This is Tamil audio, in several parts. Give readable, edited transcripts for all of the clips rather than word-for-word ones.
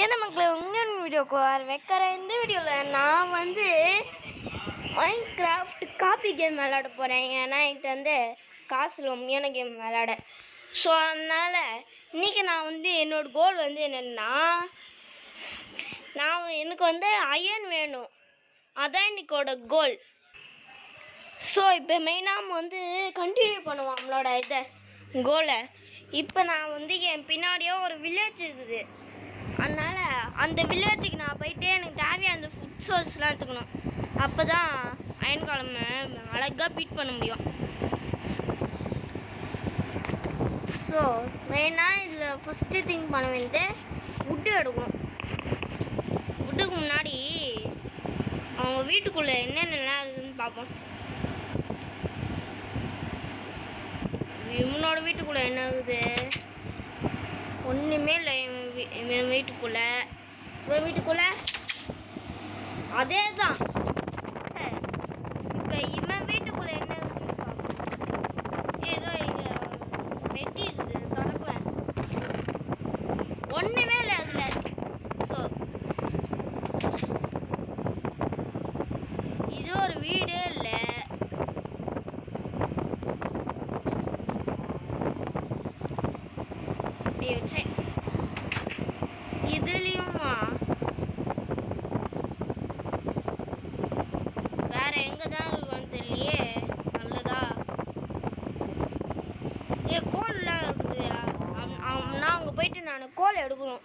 ஏன்னா மக்களே இன்னொன்று வீடியோக்கு வைக்கிறேன். இந்த வீடியோவில் நான் வந்து மைன்கிராஃப்ட் காப்பி கேம் விளையாட போகிறேன். ஏன்னா என்கிட்ட வந்து காசு உண்மையான கேம் விளையாட. ஸோ அதனால் இன்றைக்கி நான் வந்து என்னோடய கோல் வந்து என்னென்னா, எனக்கு வந்து அயன் வேணும். அதான் இன்றைக்கோட கோல். ஸோ இப்போ மெயினாக நம்ம வந்து கண்டினியூ பண்ணுவோம் நம்மளோட இதை கோலை. இப்போ நான் வந்து என் பின்னாடியே ஒரு வில்லேஜ் இருக்குது. அதனால் அந்த வில்லேஜுக்கு நான் போயிட்டு எனக்கு தேவையான அந்த ஃபுட் சோர்ஸ்லாம் எடுத்துக்கணும். அப்போ தான் அயன் காலமை அழகாக பீட் பண்ண முடியும். ஸோ மெயினாக இதில் ஃபஸ்ட்டு திங்க் பண்ண வேண்டியது வுட்டு எடுக்கணும். வுட்டுக்கு முன்னாடி அவங்க வீட்டுக்குள்ளே என்னென்னலாம் இருக்குதுன்னு பார்ப்போம். இவனோட வீட்டுக்குள்ளே என்ன இருக்குது? ஒன்றுமே இல்லை. இவன் வீட்டுக்குள்ளே அதே தான். சரி, இப்போ இவன் வீட்டுக்குள்ளே என்ன இருக்குதுன்னு பார்ப்போம். ஏதோ இங்கே வெட்டி இருக்குது, தொடக்குவேன். ஒன்றுமே இல்லை அதில். ஸோ இது ஒரு வீடே இல்லை. சரி, இதுலேயுமா வேற எங்கே தான் இருக்குன்னு தெரியலையே. நல்லதா கோல்லாம் இருக்குதுயா. நான் அங்கே போயிட்டு நான் கோல் எடுக்கணும்.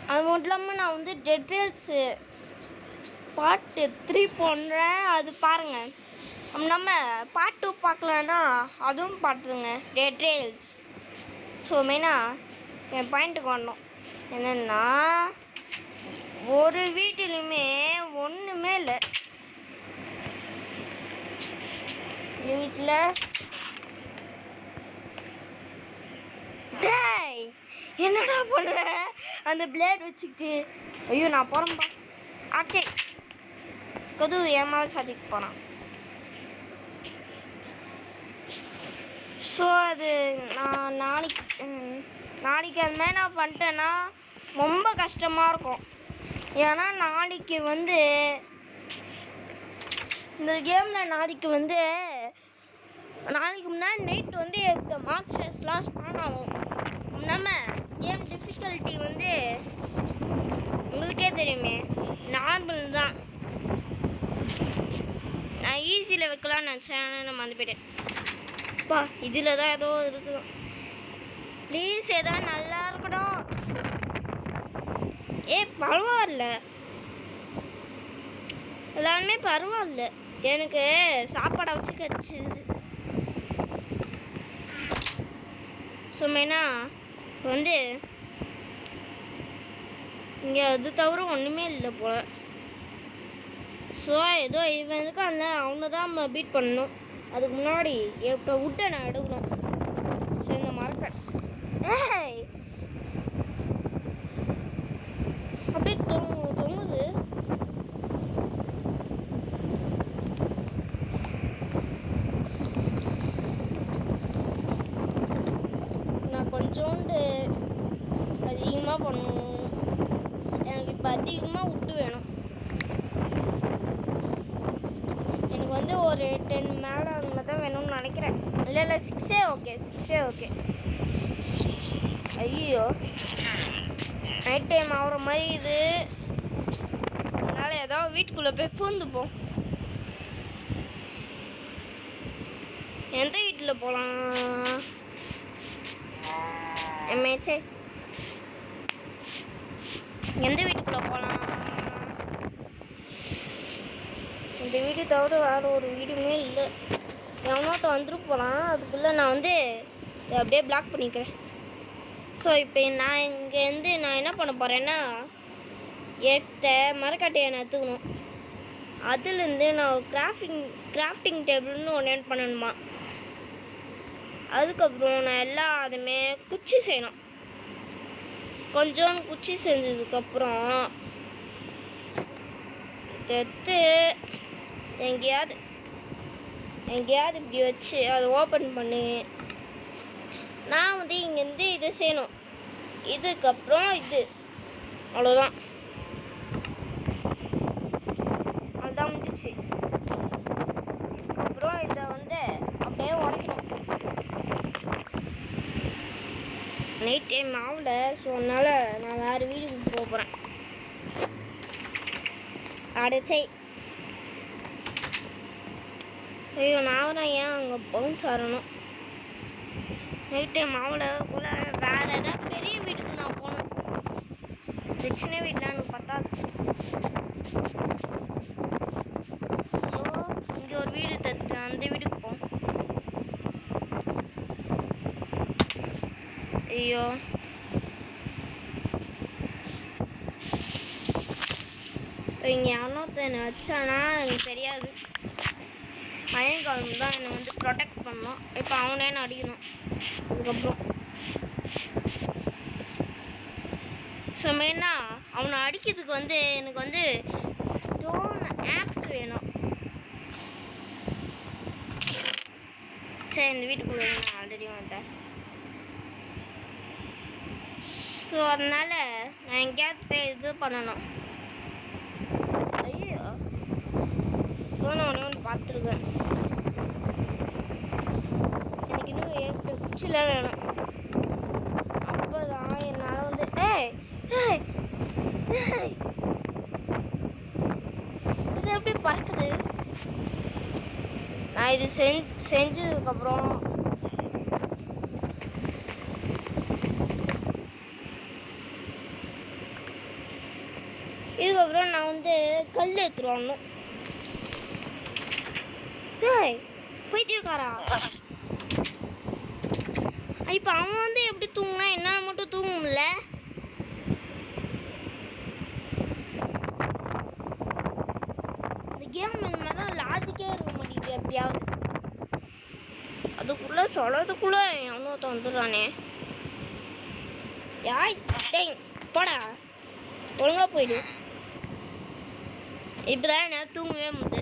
அது மட்டும் இல்லாமல் நான் வந்து டெட் ரீல்ஸு பார்ட் 3 போடுறேன். அது பாருங்கள். நம்ம பார்ட் 2 பார்க்கலன்னா அதுவும் பார்த்துங்க, டெட் ரீல்ஸ். ஸோ மெயினாக என் பாயிண்ட்டுக்கு வரணும். என்னென்னா, ஒரு வீட்டிலையுமே ஒன்றுமே இல்லை. இந்த வீட்டில் டேய் என்னடா பண்ணுற? அந்த பிளேட் வச்சுக்கிச்சு. ஐயோ நான் போகிறேன்ப்பா. ஆச்சே கதவு ஏமாத சாதிக்கு போனான். ஸோ அது நான் நாளைக்கு அது மாதிரி நான் பண்ணிட்டேன்னா ரொம்ப கஷ்டமாக இருக்கும். ஏன்னா நாளைக்கு வந்து இந்த கேமில் நாளைக்கு முன்னாடி நைட்டு வந்து மான்ஸ்டர்ஸ்லாம் ஸ்பான் ஆகும். நம்ம கேம் டிஃபிகல்ட்டி வந்து உங்களுக்கே தெரியுமே, நார்மல் தான். நான் ஈஸியில் வைக்கலான்னு நினச்சேன், நான் மறந்து போயிட்டேன். அப்பா இதில் தான் ஏதோ இருக்குது. ப்ளீஸ் ஏதாவது நல்லா இருக்கணும். பரவாயில்ல, எல்லாருமே பரவாயில்ல. எனக்கு சாப்பாடை வச்சு கிடச்சிது. சும்மைனா இப்போ வந்து இங்கே அது தவிர ஒன்றுமே இல்லை போல். ஸோ ஏதோ இவன் இருக்கான், அவனை தான் நம்ம பீட் பண்ணணும். அதுக்கு முன்னாடி இப்போ விட்டை நான் எடுக்கணும். சரி, இந்த மறக்கேன். அப்படியே தொங்குது. நான் கொஞ்சோண்டு அதிகமாக பண்ணணும். எனக்கு இப்போ அதிகமாக விட்டு வேணும். எனக்கு வந்து ஒரு 10 மேலே அந்த மாதிரி தான் வேணும்னு நினைக்கிறேன். இல்லை 6 ஓகே. ஐயோ நைட் டைம் ஆகிற மாதிரி இது. அதனால் ஏதாவது வீட்டுக்குள்ளே போய் பூந்துப்போம். எந்த வீட்டில் போகலாம்? எம்ஏச்சே எந்த வீட்டுக்குள்ளே போகலாம்? இந்த வீடு தவிர வேறு ஒரு வீடுமே இல்லை. எவனோத்த வந்துட்டு போகலாம். அதுக்குள்ளே நான் வந்து அப்படியே பிளாக் பண்ணிக்கிறேன். ஸோ இப்போ நான் இங்கேருந்து நான் என்ன பண்ண போகிறேன்னா, மரக்கட்டையை நான் எடுத்துக்கணும். அதுலேருந்து நான் கிராஃப்டிங் டேபிள்னு ஒன்று பண்ணணுமா. அதுக்கப்புறம் நான் எல்லாத்தையுமே குச்சி செய்யணும். கொஞ்சம் குச்சி செஞ்சதுக்கப்புறம் எடுத்து எங்கேயாவது இப்படி வச்சு அதை ஓப்பன் பண்ணி நான் வந்து இங்கேருந்து இதை செய்யணும். இதுக்கப்புறம் இது அவ்வளோதான். அதுதான் முடிஞ்சிச்சு. இதுக்கப்புறம் இதை வந்து அப்படியே உடைக்கணும். நைட் டைம் ஆகல, ஸோ அதனால் நான் வேறு வீட்டுக்கு போக போகிறேன். அடைச்சை ஐயோ, நான் தான் ஏன் அங்கே பவுன்ஸ் ஆடணும். நைட் டைம் ஆகல கூட வேறு ஏதாவது பெரிய வீட்டுக்கு நான் போகணும். சின்ன வீட்டில் எனக்கு பத்தாது. இங்கே ஒரு வீடு தத்து, அந்த வீட்டுக்கு போகும். ஐயோ, இங்கே எவனொருத்தன் வச்சானா எனக்கு தெரியாது. அயன்காலம் தான் என்னை வந்து ப்ரொடெக்ட் பண்ணோம். இப்போ அவனே என்ன அடிக்கணும். அதுக்கப்புறம் ஸோ மெயினாக அவனை அடிக்கிறதுக்கு வந்து எனக்கு வந்து ஸ்டோன் ஆக்ஸ் வேணும். சரி, இந்த வீட்டுக்குள்ளே நான் ஆல்ரெடி வந்தேன். ஸோ அதனால் நான் எங்கேயாவது போய் இது பண்ணணும். ஐயோ, நான் ஒன்று பார்த்துருக்கேன். எனக்கு இன்னும் ஏற்ற குச்சிலாம் வேணும். அப்போ தான் என்னால் வந்து இது எப்படி பறக்குது. நான் இது செஞ்சதுக்கப்புறம் இதுக்கப்புறம் நான் வந்து கல் எடுத்துட்டு வரணும். பைத்தியக்காரா, இப்போ அவன் வந்து எப்படி தூங்கினா என்னால் மட்டும் தூங்கும்ல. இந்த கேம் இந்த மாதிரிலாம் லாஜிக்கே இருக்க மாட்டேங்குது. எப்பயாவது அதுக்குள்ளே சொல்கிறதுக்குள்ளே எவனோத்த வந்துடுறானே. யாய் போடா, ஒழுங்காக போயிடு. இப்போதான் என்ன தூங்கவே முடியுது.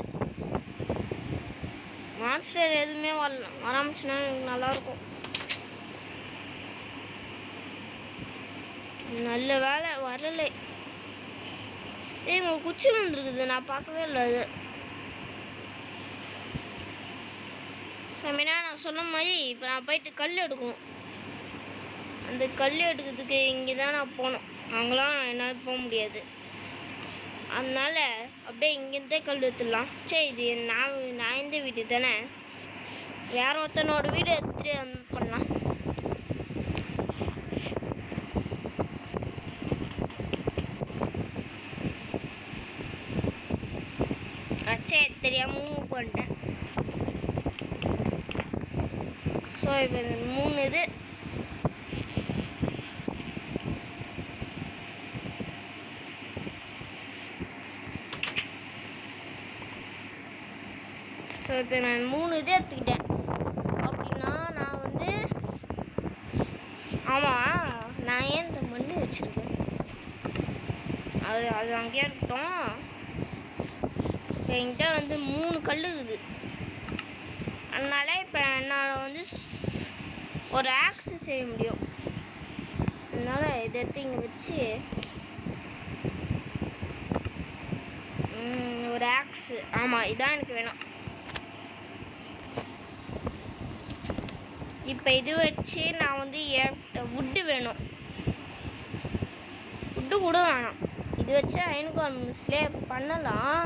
மான்ஸ்டர் எதுவுமே வராமச்சுன்னா எனக்கு நல்லாயிருக்கும். நல்ல வேலை வரலை. உங்கள் குச்சி வந்துருக்குது, நான் பார்க்கவே இல்லை. அது சமீனா நான் சொன்ன மாதிரி இப்போ நான் போயிட்டு கல் எடுக்கணும். அந்த கல் எடுக்கிறதுக்கு இங்கே தான் நான் போகணும். அங்கெல்லாம் என்னால் போக முடியாது. அதனால் அப்படியே இங்கேருந்தே கல் எடுத்துடலாம். சரி, இது நான் இந்த வீடு தானே, வேற ஒருத்தனோட வீடு எடுத்துட்டு பண்ணலாம். சரி, தெரியாமல் மூவ் பண்ணிட்டேன். ஸோ இப்போ இந்த 3 இது ஸோ இப்போ நான் 3 இது எடுத்துக்கிட்டேன். அப்படின்னா நான் வந்து ஆமாம், நான் ஏன் இந்த மண் வச்சுருக்கேன், அது அங்கேயே இருக்கட்டும். என்கிட்ட வந்து 3 கல் இருக்குது. அதனால இப்போ என்னால் வந்து ஒரு ஆக்ஸ் செய்ய முடியும். அதனால் இதை எடுத்து இங்கே வச்சு ஒரு ஆக்ஸு, ஆமாம் இதான் எனக்கு வேணும். இப்போ இது வச்சு நான் வந்து வுட்டு வேணும். வுட்டு கூட வேணாம், இது வச்சு அயன்கான் ஸ்லேப் பண்ணலாம்.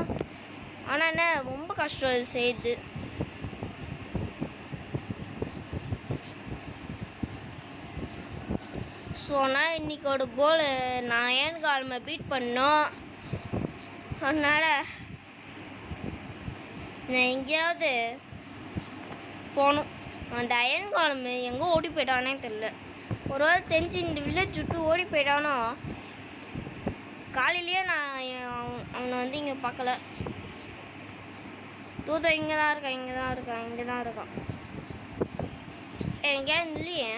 ஆனால் என்ன ரொம்ப கஷ்டம் இது செய்யுது. ஸோ நான் இன்னைக்கோட கோல் நான் அயன்காலமை பீட் பண்ணோம். அதனால் நான் எங்கேயாவது போகணும். அந்த அயன்காலம் எங்கே ஓடி போயிட்டானே தெரில. ஒரு வேளை தெரிஞ்சு இந்த வில்லேஜ் விட்டு ஓடி போயிட்டானோ. காலையிலேயே நான் அவனை வந்து இங்கே பார்க்கல. தூதா இங்கே தான் இருக்கான், இங்கே தான் இருக்கான், இங்கே தான் இருக்கான். எங்கேயா இல்லையே.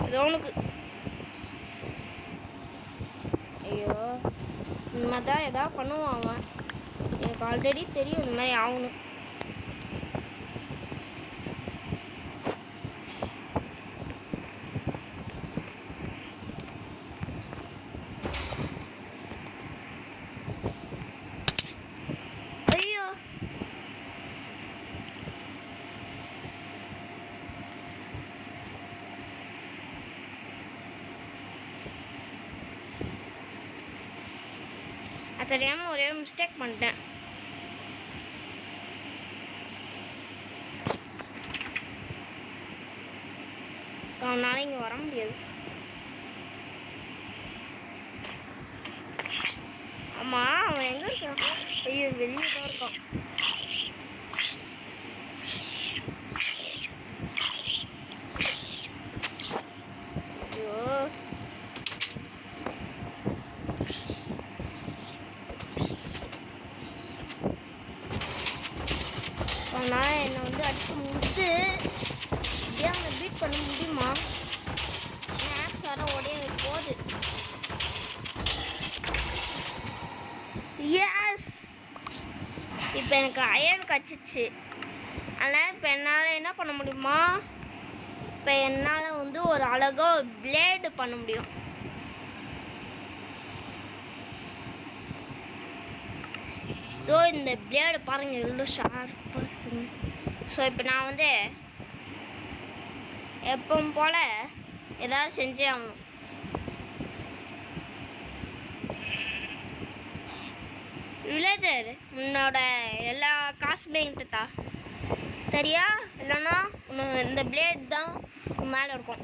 அது உனக்கு இந்த மாதிரி தான் எதாவது பண்ணுவான் அவன். எனக்கு ஆல்ரெடி தெரியும் இந்த மாதிரி ஆகணும். ஐயோ அது தெரியாமல் ஒரே மிஸ்டேக் பண்ணிட்டேன். அவனால இங்கே வர முடியாது. ஆமாம் அவன் எங்கே இருக்கான்? ஐயோ வெளியே தான் இருக்கான். ஐயோ அவனால் என்னை வந்து அடிக்க முடிச்சு ஏன் அவனை பீட் பண்ண முடியுமா? மேக்ஸ் வர உடைய போகுது. எஸ் இப்போ எனக்கு அயன் கச்சிச்சு. ஆனால் இப்போ என்னால் என்ன பண்ண முடியுமா? இப்போ என்னால் வந்து ஒரு அழகாக பிளேடு பண்ண முடியும். இதோ இந்த பிளேடு பாருங்கள் எவ்வளோ ஷார்ப்பாக இருக்குங்க. ஸோ இப்போ நான் வந்து எப்பவும் போல் ஏதாவது செஞ்சே ஆகணும். வில்லேஜர் உன்னோட எல்லா காசுமே என்கிட்ட சரியா? இல்லைன்னா இந்த பிளேட் தான் மேலே இருக்கும்.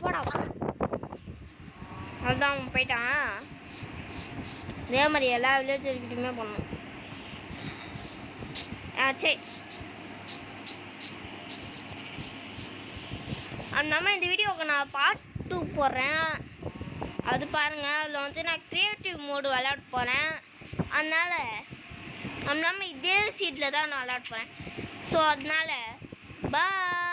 போடா அதுதான் அவன் போயிட்டான். இதே மாதிரி எல்லா வில்லேஜர்கிட்டையுமே பண்ணணும். சரி நம்ம இந்த வீடியோவுக்கு நான் பார்ட் 2 போடுறேன். அது பாருங்கள். அதில் வந்து நான் க்ரியேட்டிவ் மோடு விளையாட போகிறேன். அதனால் நம்ம இதே சீட்டில் தான் நான் விளையாட போகிறேன். ஸோ அதனால் பாய்.